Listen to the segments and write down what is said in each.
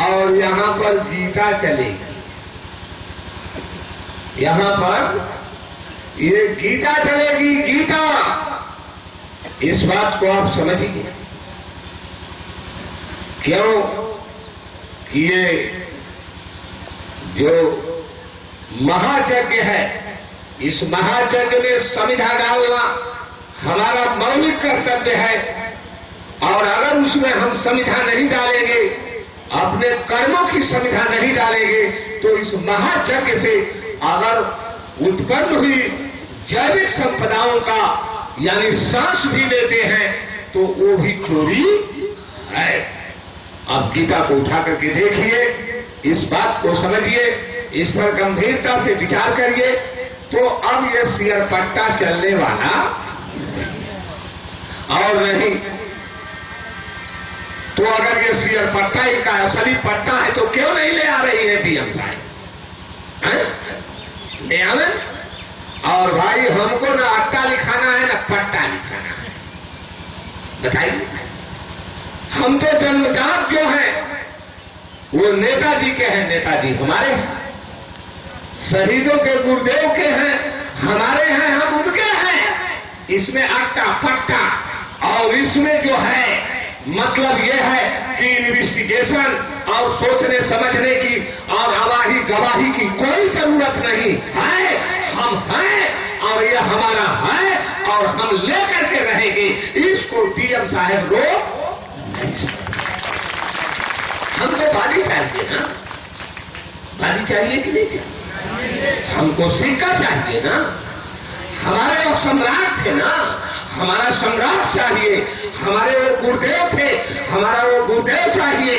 और यहाँ पर गीता चलेगी। यहाँ पर ये गीता चलेगी, गीता। इस बात को आप समझिए। क्यों कि ये जो महायज्ञ है, इस महायज्ञ में समिधा डालना हमारा मौलिक कर्तव्य है। और अगर उसमें हम समिधा नहीं डालेंगे, अपने कर्मों की समिधा नहीं डालेंगे, तो इस महायज्ञ से अगर उत्पन्न हुई जैविक संपदाओं का यानी सांस भी लेते हैं तो वो भी चोरी है। अब गीता को उठा करके देखिए, इस बात को समझिए, इस पर गंभीरता से विचार करिए। तो अब ये सिरपट्टा चलने वाला और नहीं। तो अगर ये सिरपट्टा का असली पट्टा है तो क्यों नहीं ले आ रही है डीएम साहब? ले आवे। और भाई हमको ना अट्टा लिखाना है ना पट्टा लिखाना है, बताइए। हम तो जन्मजात जो है वो नेताजी के हैं, नेताजी हमारे हैं। शहीदों के गुरुदेव के हैं, हमारे हैं, हम उनके हैं। इसमें अट्टा पट्टा और इसमें जो है मतलब ये है कि इन्वेस्टिगेशन और सोचने समझने की और आवाही गवाही की कोई जरूरत नहीं है। हम हैं और ये हमारा है और हम लेकर के रहेंगे। इसको डीएम साहब रोक नहीं सकते। हमको बाली चाहिए ना, बाली चाहिए कि नहीं चाहिए? हमको सिक्का चाहिए ना। हमारे वो सम्राट थे ना, हमारा सम्राट चाहिए। हमारे वो गुरुदेव थे, हमारा वो गुरुदेव चाहिए।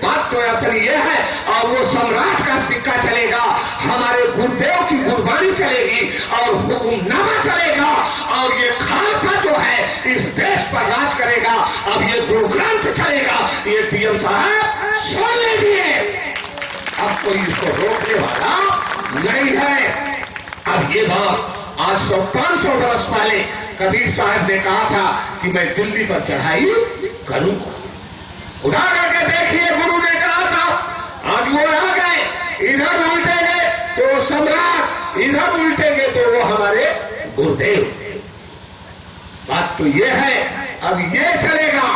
बात तो असल ये है। और वो सम्राट का सिक्का चलेगा, हमारे गुरुदेव की गुरबानी चलेगी और हुक्मनामा चलेगा। और ये खालसा जो है इस देश पर राज करेगा। अब ये गुरु ग्रंथ चलेगा। ये डीएम साहब सुन लीजिए, अब कोई इसको रोकने वाला नहीं है। अब ये बात आज 100-500 वर्ष पहले कबीर साहब ने कहा था कि मैं दिल्ली पर चढ़ाई करूंगा। उठा करके देखिए, गुरु ने कहा था, आज वो आ गए, इधर उल्टेंगे तो सम्राट, इधर उल्टेंगे तो वो हमारे गुरुदेव। बात तो ये है, अब ये चलेगा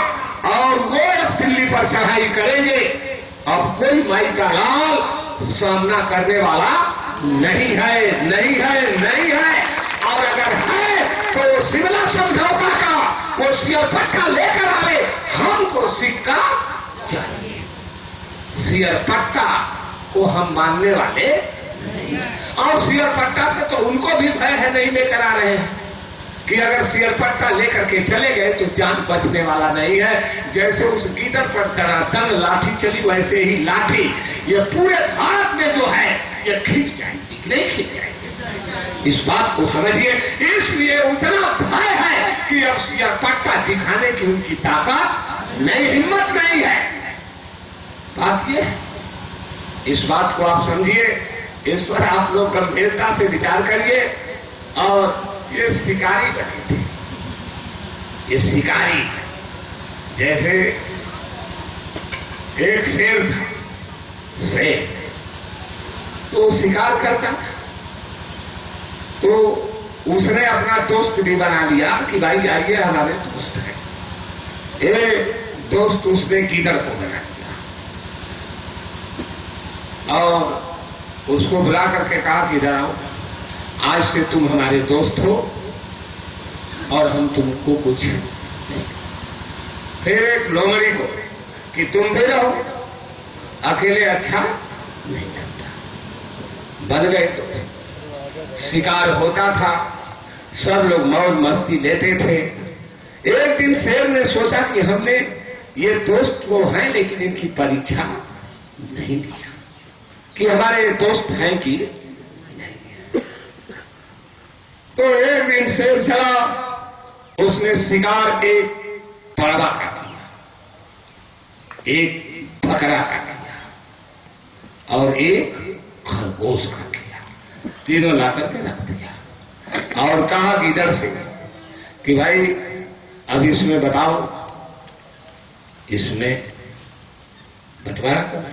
और वो अब दिल्ली पर चढ़ाई करेंगे। अब कोई माई का लाल सामना करने वाला नहीं है, नहीं है, नहीं है। और अगर है तो शिमला समझौता का वो सिरपट्टा लेकर आवे। हमको सिक्का चाहिए, सिरपट्टा को हम मानने वाले नहीं। और सिरपट्टा से तो उनको भी भय है, नहीं लेकर आ रहे हैं कि अगर सिरपट्टा लेकर के चले गए तो जान बचने वाला नहीं है। जैसे उस गीदड़ पर धड़ाधड़ लाठी चली, वैसे ही लाठी ये पूरे भारत में जो है ये खींच जाएगी, नहीं खींच जाएगी। इस बात को समझिए। इसलिए उतना भय है कि अब सिरपट्टा दिखाने की उनकी ताकत नहीं, हिम्मत नहीं है। बात ये है, इस बात को आप समझिए, इस पर आप लोग गंभीरता से विचार करिए। और ये शिकारी बने थे, ये शिकारी जैसे एक शेर था, शेर तो शिकार करता, तो उसने अपना दोस्त भी बना लिया कि भाई आइए हमारे दोस्त हैं। एक दोस्त उसने गीदड़ को बना लिया और उसको बुला करके कहा कि इधर आओ, आज से तुम हमारे दोस्त हो और हम तुमको कुछ नहीं। फिर एक लोमड़ी को कि तुम भी रहो, अकेले अच्छा नहीं लगता। बन गए दोस्त, शिकार होता था, सब लोग मौज मस्ती लेते थे। एक दिन शेर ने सोचा कि हमने ये दोस्त वो हैं लेकिन इनकी परीक्षा नहीं लिया कि हमारे दोस्त हैं कि नहीं। तो एक दिन शेर चला, उसने शिकार एक पड़वा का किया, एक बकरा का किया और एक खरगोश का किया। तीनों ला करके रख दिया और कहा कि इधर से कि भाई अब इसमें बताओ, इसमें बंटवारा करो।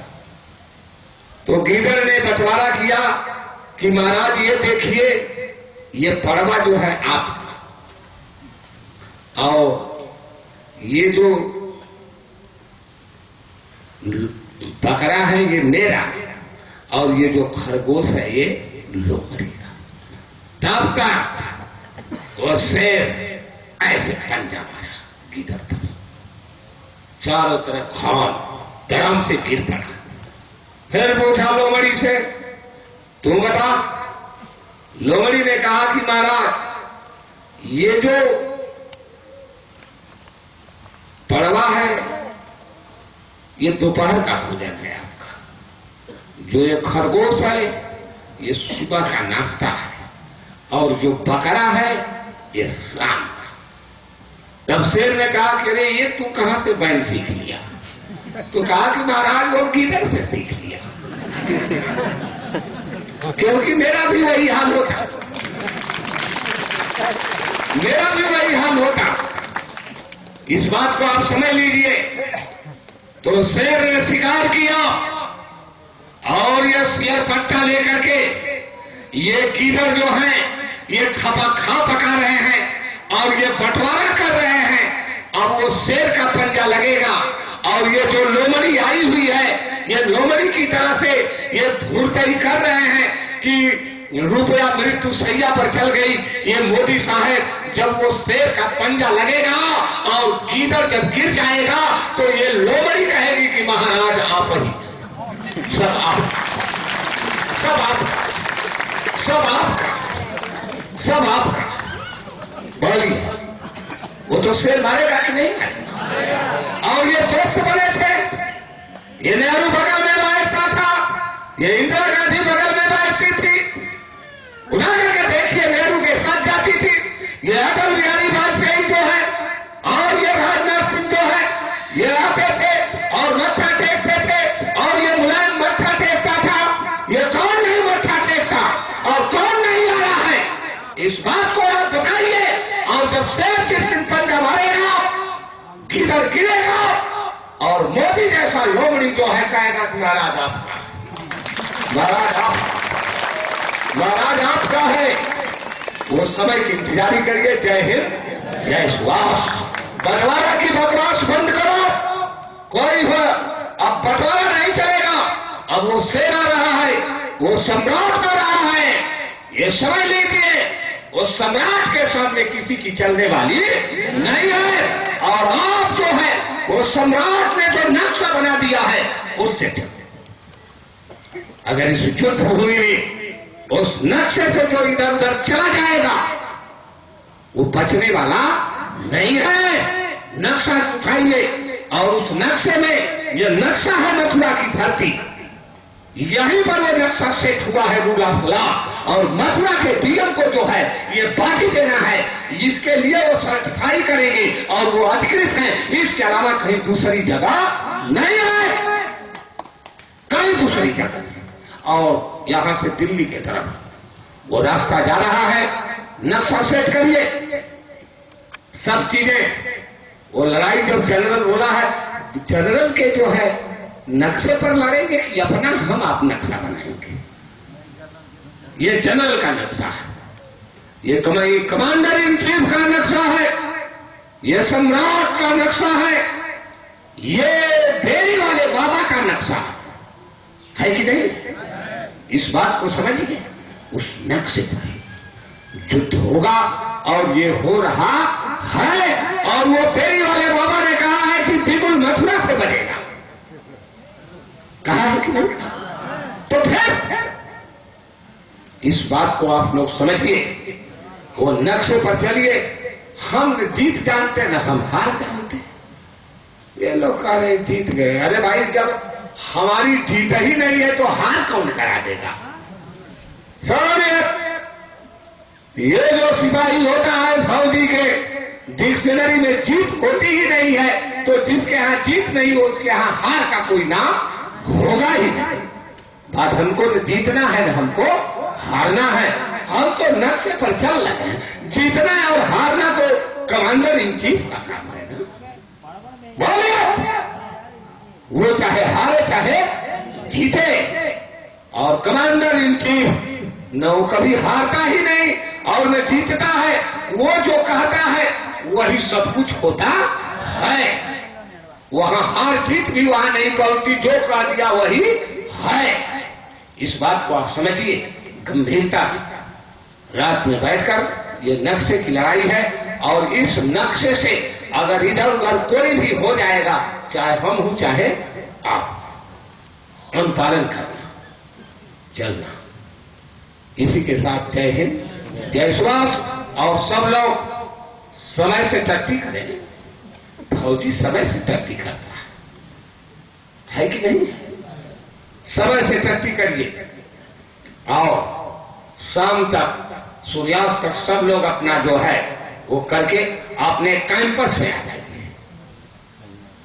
तो गीदड़ ने बंटवारा किया कि महाराज ये देखिए, ये पड़वा जो है आपका, और ये जो बकरा है ये मेरा, और ये जो खरगोश है ये लोमड़ी का। तब तक वो शेर ऐसे पंजा मारा गीदड़ पर, चारों तरफ खान धड़ाम से गिर पड़ा। फिर पूछा लोमड़ी से, तुम बता। लोमड़ी ने कहा कि महाराज ये जो पड़वा है ये दोपहर का भोजन है आपका, जो ये खरगोश है ये सुबह का नाश्ता है, और जो बकरा है ये शाम का। तब शेर ने कहा कि अरे ये तू कहां से बैन सीख लिया? तो कहा कि महाराज वो गीदड़ से सीख लिया, क्योंकि मेरा भी वही हाल होता, मेरा भी वही हाल होता। इस बात को आप समझ लीजिए। तो शेर ने शिकार किया और ये शेर पट्टा लेकर के ये गीदड़ जो है ये खा पका रहे हैं और ये बंटवारा कर रहे हैं। अब वो शेर का पंजा लगेगा और ये जो लोमड़ी आई हुई है ये लोमड़ी की तरह से ये धूर्तई कर रहे हैं कि रुपया मृत्यु सैया पर चल गई। ये मोदी साहब जब वो शेर का पंजा लगेगा और गीदड़ जब गिर जाएगा तो ये लोमड़ी कहेगी कि महाराज आप ही, सब आप, सब आप, सब आपका, सब आपका। बोली वो तो शेर मारेगा कि नहीं मारेगा? और ये दोस्त बने थे, ये नेहरू बगल में बैठता था, ये इंदिरा गांधी बगल में बैठती थी, उठा करके देखिए नेहरू के साथ जाती थी। ये अटल बिहारी वाजपेयी जो है और ये राजनाथ सिंह जो है ये आते थे और मत्था टेकते थे, और ये मुलायम मत्था टेकता था। ये कौन नहीं मत्था टेकता और कौन नहीं आ रहा है, इस बात को आप बताइए। और जब शेर जिस दिन पंजा मारेगा गीदड़ गिरेगा और मोदी जैसा लोमड़ी जो है कहेगा कि महाराज आपका, महाराज आपका, महाराज आपका है। वो समय की इंतजारी करिए। जय हिंद, जय सुभाष। बंटवारा की बकवास बंद करो, कोई हो अब बंटवारा नहीं चलेगा। अब वो शेर आ रहा है, वो सम्राट आ रहा है, ये समझ लीजिए। वो सम्राट के सामने किसी की चलने वाली नहीं है। और आप जो है वो सम्राट ने जो नक्शा बना दिया है उससे अगर इस युद्ध भूमि में उस नक्शे से जो इधर उधर चला जाएगा वो बचने वाला नहीं है। नक्शा उठाइए और उस नक्शे में ये नक्शा है मथुरा की धरती, यहीं पर वो नक्शा सेट हुआ है रूला फुला। और मथुरा के डीएम को जो है ये बाकी देना है, इसके लिए वो सर्टिफाई करेंगे और वो अधिकृत है। इसके अलावा कहीं दूसरी जगह नहीं है, कहीं दूसरी जगह। और यहां से दिल्ली की तरफ वो रास्ता जा रहा है। नक्शा सेट करिए, सब चीजें। वो लड़ाई जब जनरल बोला है, जनरल के जो है नक्शे पर लड़ेंगे कि अपना हम आप नक्शा बनाएंगे। ये जनरल का नक्शा है, ये कमांडर इन चीफ का नक्शा है, ये सम्राट का नक्शा है, ये डेरी वाले बाबा का नक्शा है कि नहीं? इस बात को समझिए। उस नक्शे पर युद्ध होगा और ये हो रहा है। और वो डेरी वाले बाबा ने कहा है कि बिल्कुल मथुरा से बनेगा, कहा है कि नहीं? तो फिर इस बात को आप लोग समझिए, वो नक्शे पर चलिए। हम जीत जानते न हम हार जानते। ये लोग कह रहे जीत गए। अरे भाई जब हमारी जीत ही नहीं है तो हार कौन करा देगा? समझिए, ये जो सिपाही होता है फौजी के डिक्शनरी में जीत होती ही नहीं है, तो जिसके यहाँ जीत नहीं हो उसके यहाँ हार का कोई नाम होगा ही नहीं। बात हमको न जीतना है न हमको हारना है। हम तो नक्शे पर चल रहे हैं। जीतना है और हारना तो कमांडर इन चीफ का काम है ना। बोलिए, वो चाहे हारे चाहे जीते, और कमांडर इन चीफ न वो कभी हारता ही नहीं और न जीतता है। वो जो कहता है वही सब कुछ होता है। वहां हार जीत भी वहां नहीं पहुंचती, जो कह दिया वही है। इस बात को आप समझिए गंभीरता से। रात में बैठकर ये नक्शे की लड़ाई है और इस नक्शे से अगर इधर उधर कोई भी हो जाएगा, चाहे हम हो चाहे आप, अनुपालन करना, चलना। इसी के साथ जय हिंद, जय सुभाष। और सब लोग समय से तरक्की करें। फौजी समय से तरक्की करता है कि नहीं? समय से तरक्की करिए और शाम तक सूर्यास्त तक सब लोग अपना जो है वो करके अपने कैंपस में आ जाइए।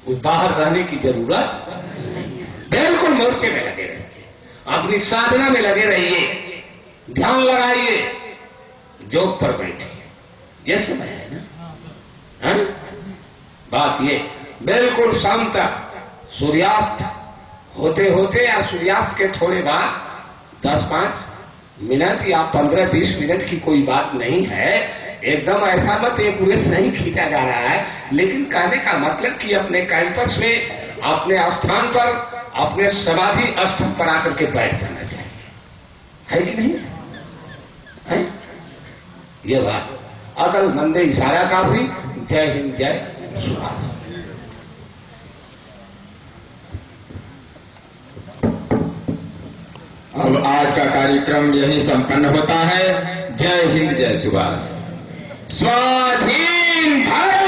उस बाहर रहने की जरूरत नहीं है। बिल्कुल मोर्चे में लगे रहिए, अपनी साधना में लगे रहिए, ध्यान लगाइए, जोग पर बैठिए। ये समय है ना? बात ये बिल्कुल शाम तक सूर्यास्त होते होते या सूर्यास्त के थोड़े बाद 10-5 मिनट या 15-20 मिनट की कोई बात नहीं है। एकदम ऐसा मत एक उल्लेख नहीं खींचा जा रहा है, लेकिन कहने का मतलब कि अपने कैंपस में, अपने स्थान पर, अपने समाधि स्थल पर आकर के बैठ जाना चाहिए, है कि नहीं है? ये बात अकल मंदे इशारा का भी। जय हिंद, जय सुभाष। अब आज का कार्यक्रम यही संपन्न होता है। जय हिंद, जय सुभाष। स्वाधीन भारत।